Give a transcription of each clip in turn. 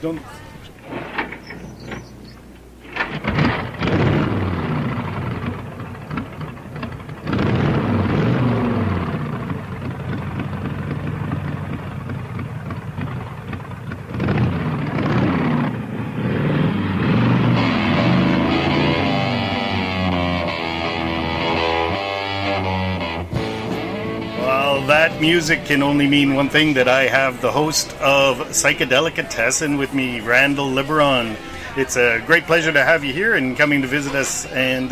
Don't. That music can only mean one thing, that I have the host of Psychedelicatessen with me, Randall Liboiron. It's a great pleasure to have you here and coming to visit us, and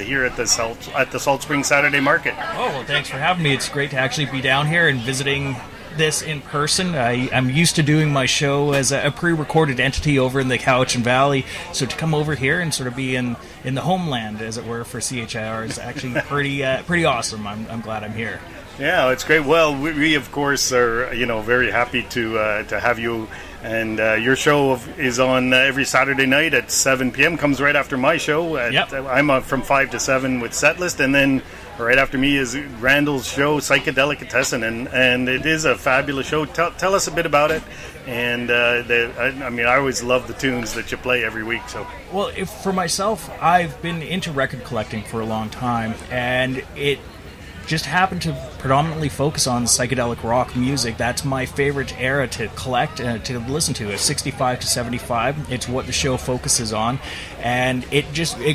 here at the Saltspring Saturday Market. Oh, well, thanks for having me. It's great to actually be down here and visiting this in person. I'm used to doing my show as a pre-recorded entity over in the Cowichan Valley, so to come over here and sort of be in the homeland, as it were, for CHIR is actually pretty awesome. I'm glad I'm here. Yeah, it's great. Well, we of course are very happy to have you, and your show is on every Saturday night at 7 p.m. Comes right after my show. I'm from 5 to 7 with Setlist, and then right after me is Randall's show, Psychedelicatessen, and it is a fabulous show. Tell us a bit about it, and I always love the tunes that you play every week. So, well, for myself, I've been into record collecting for a long time, and it just happened to predominantly focus on psychedelic rock music. That's my favorite era to collect, to listen to, is 65 to 75. It's what the show focuses on, and it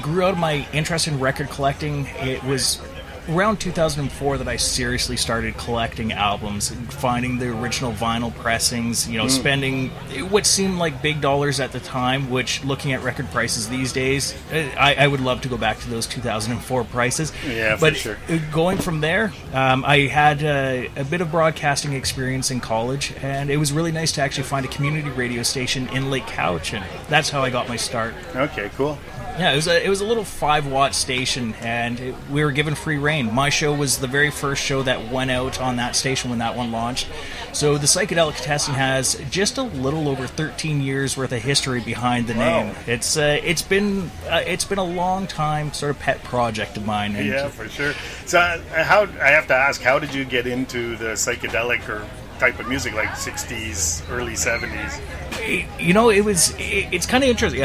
grew out of my interest in record collecting. It was around 2004 that I seriously started collecting albums, finding the original vinyl pressings, spending what seemed like big dollars at the time, which, looking at record prices these days, I would love to go back to those 2004 prices. Yeah, but for sure. Going from there, I had a bit of broadcasting experience in college, and it was really nice to actually find a community radio station in Lake Cowichan. That's how I got my start. Okay, cool. Yeah, it was a little 5-watt station, and we were given free reign. My show was the very first show that went out on that station when that one launched. So the Psychedelicatessen has just a little over 13 years worth of history behind the name. It's been a long time sort of pet project of mine. Yeah, for sure. So I have to ask, how did you get into the psychedelic or type of music, like 60s, early 70s? It's kind of interesting.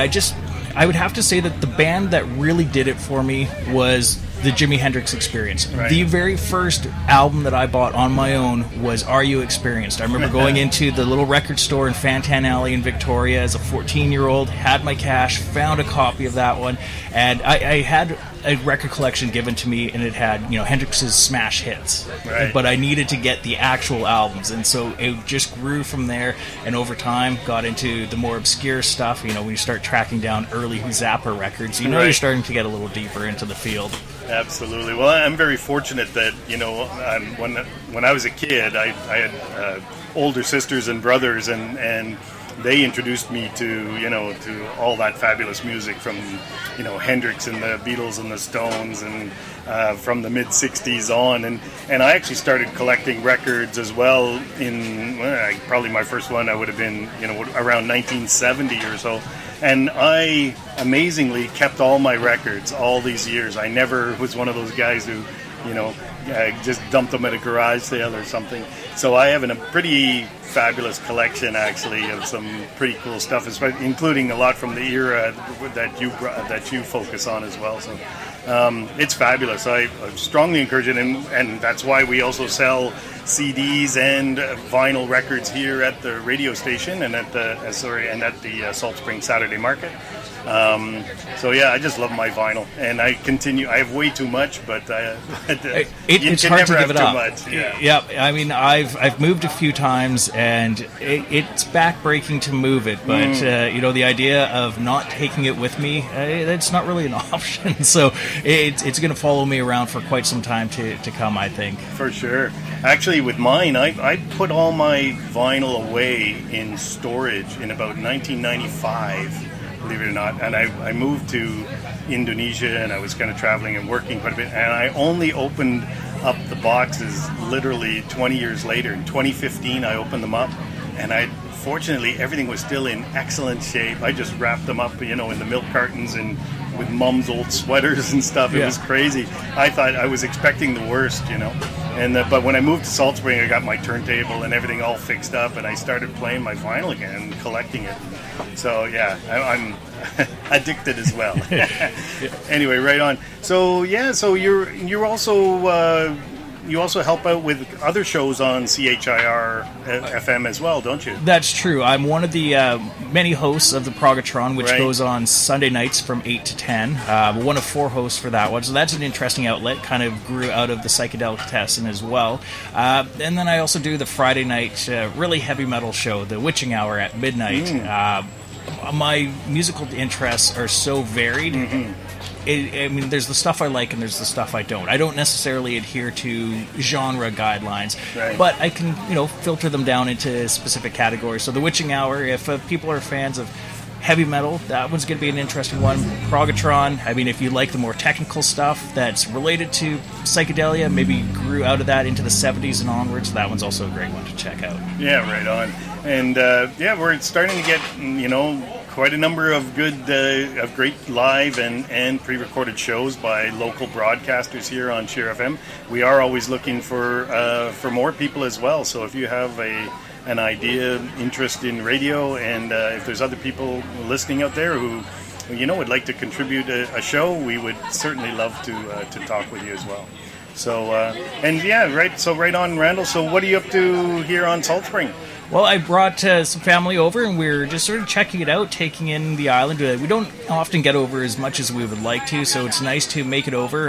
I would have to say that the band that really did it for me was the Jimi Hendrix Experience. Right. The very first album that I bought on my own was Are You Experienced? I remember going into the little record store in Fantan Alley in Victoria as a 14-year-old, had my cash, found a copy of that one, and I had a record collection given to me, and it had Hendrix's smash hits, right. But I needed to get the actual albums, and so it just grew from there, and over time got into the more obscure stuff. When you start tracking down early Zappa records, right. You're starting to get a little deeper into the field. Absolutely. Well, I'm very fortunate that when I was a kid, I had older sisters and brothers, and they introduced me to all that fabulous music from Hendrix and the Beatles and the Stones, and from the mid 60s on, and I actually started collecting records as well. Probably my first one I would have been around 1970 or so. And I amazingly kept all my records all these years. I never was one of those guys who, just dumped them at a garage sale or something. So I have a pretty fabulous collection, actually, of some pretty cool stuff, including a lot from the era that you focus on as well. So it's fabulous. I strongly encourage it, and that's why we also sell CDs and vinyl records here at the radio station and at the Saltspring Saturday Market. I just love my vinyl, and I have way too much, but it's can hard never to give have it too up. much. Yeah, I mean, I've moved a few times, and it's backbreaking to move it, but the idea of not taking it with me, that's not really an option. So it's going to follow me around for quite some time to come, I think. For sure. Actually, with mine, I put all my vinyl away in storage in about 1995. Believe it or not, and I moved to Indonesia, and I was kind of traveling and working quite a bit, and I only opened up the boxes literally 20 years later. In 2015, I opened them up, and I fortunately, everything was still in excellent shape. I just wrapped them up, in the milk cartons and with Mom's old sweaters and stuff. It was crazy. I was expecting the worst, And but when I moved to Salt Spring, I got my turntable and everything all fixed up, and I started playing my vinyl again and collecting it. So yeah, I'm addicted as well. Anyway, right on. So yeah, so you're also. You also help out with other shows on CHIR FM as well, don't you? That's true. I'm one of the many hosts of the Progotron, which goes on Sunday nights from 8 to 10. One of 4 hosts for that one. So that's an interesting outlet. Kind of grew out of the Psychedelicatessen as well. And then I also do the Friday night really heavy metal show, the Witching Hour at midnight. My musical interests are so varied. Mm-hmm. There's the stuff I like and there's the stuff I don't. I don't necessarily adhere to genre guidelines, but I can, filter them down into specific categories. So the Witching Hour, if people are fans of heavy metal, that one's going to be an interesting one. Progotron, if you like the more technical stuff that's related to psychedelia, maybe grew out of that into the 70s and onwards, that one's also a great one to check out. Yeah, right on. And we're starting to get, quite a number of great live and pre-recorded shows by local broadcasters here on CHIR FM. We are always looking for more people as well. So if you have an idea, interest in radio, and if there's other people listening out there who would like to contribute a show, we would certainly love to talk with you as well. So right on, Randall. So what are you up to here on Salt Spring? Well, I brought some family over, and we're just sort of checking it out, taking in the island. We don't often get over as much as we would like to, so it's nice to make it over.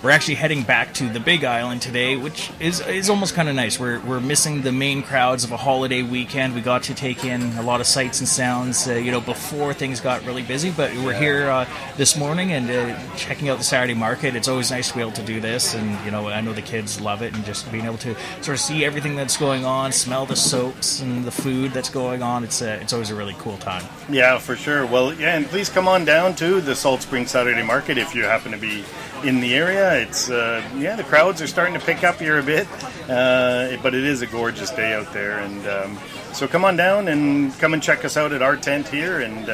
We're actually heading back to the Big Island today, which is almost kind of nice. We're missing the main crowds of a holiday weekend. We got to take in a lot of sights and sounds, before things got really busy. But we're here this morning and checking out the Saturday Market. It's always nice to be able to do this, and I know the kids love it, and just being able to sort of see everything that's going on, smell the soaps and the food that's going on. It's always a really cool time. Yeah, for sure. Well, and please come on down to the Saltspring Saturday Market if you happen to be in the area. It's the crowds are starting to pick up here a bit, but it is a gorgeous day out there, and so come on down and come and check us out at our tent here, and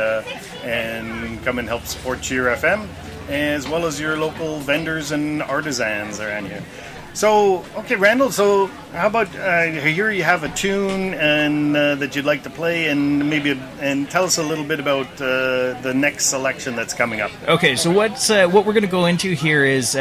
come and help support CHIR FM, as well as your local vendors and artisans around here. So, okay, Randall, so how about, here you have a tune and that you'd like to play, and tell us a little bit about the next selection that's coming up. Okay, so what we're going to go into here is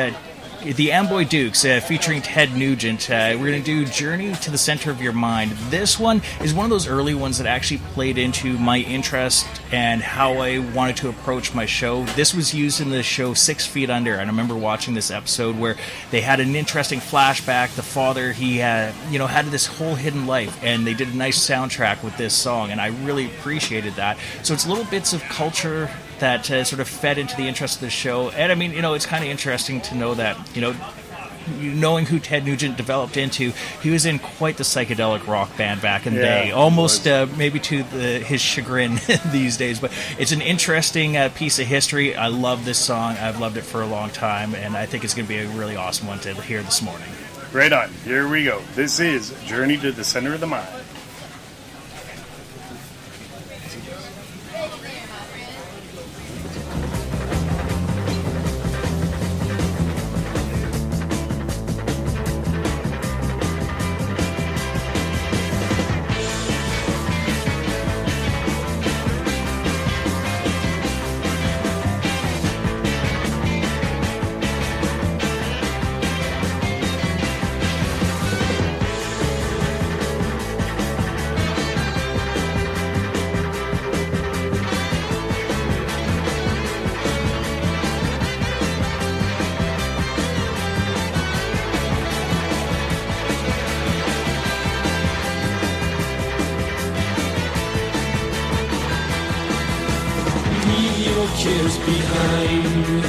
the Amboy Dukes, featuring Ted Nugent. We're going to do Journey to the Center of Your Mind. This one is one of those early ones that actually played into my interest and how I wanted to approach my show. This was used in the show 6 Feet Under, and I remember watching this episode where they had an interesting flashback. The father, he had this whole hidden life, and they did a nice soundtrack with this song, and I really appreciated that. So it's little bits of culture that sort of fed into the interest of the show. And it's kind of interesting to know that, knowing who Ted Nugent developed into, he was in quite the psychedelic rock band back in the day, almost maybe to his chagrin these days. But it's an interesting piece of history. I love this song. I've loved it for a long time, and I think it's going to be a really awesome one to hear this morning. Right on. Here we go. This is Journey to the Center of the Mind. Cares behind,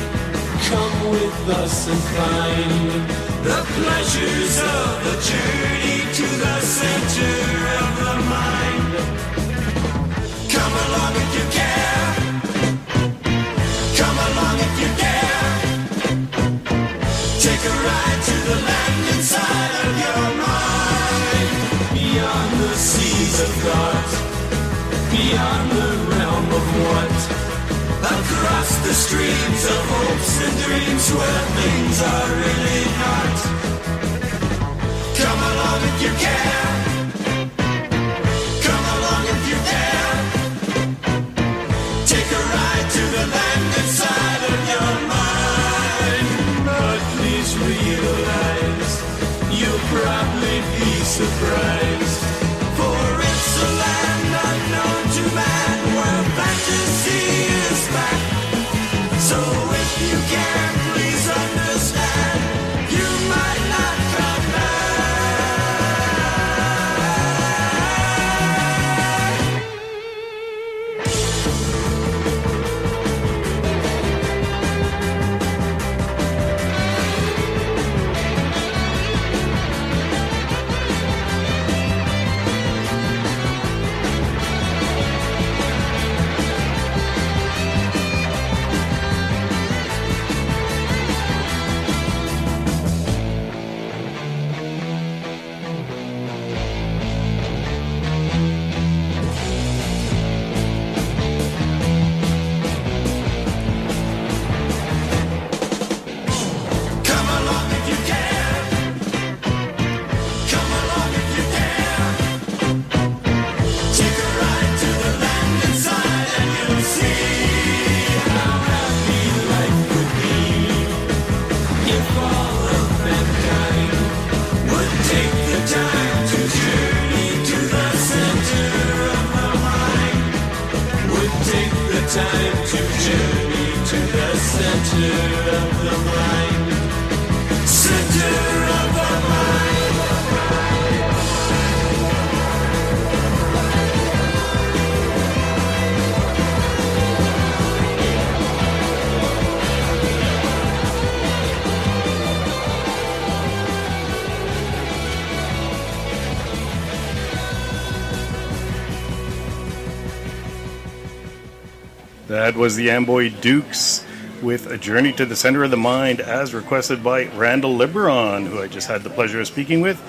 come with us and find the pleasures of the journey to the center of the mind. Come along if you care, come along if you dare. Take a ride to the land inside of your mind, beyond the seas of thought. beyond the realm of what? Across the streams of hopes and dreams where things are really not. Come along if you can. Come along if you dare. Take a ride to the land inside of your mind. But please realize you'll probably be surprised. For it's a land unknown to man where fantasy is back. So if you can, please understand, you might not come back. Come along if you can. Come along if you dare. Take a ride to the land inside and you'll see how happy life would be if all of mankind would take the time to journey to the center of the mind. Would take the time to journey to the center of the mind. Center of the mind. That was the Amboy Dukes with A Journey to the Center of the Mind, as requested by Randall Liboiron, who I just had the pleasure of speaking with.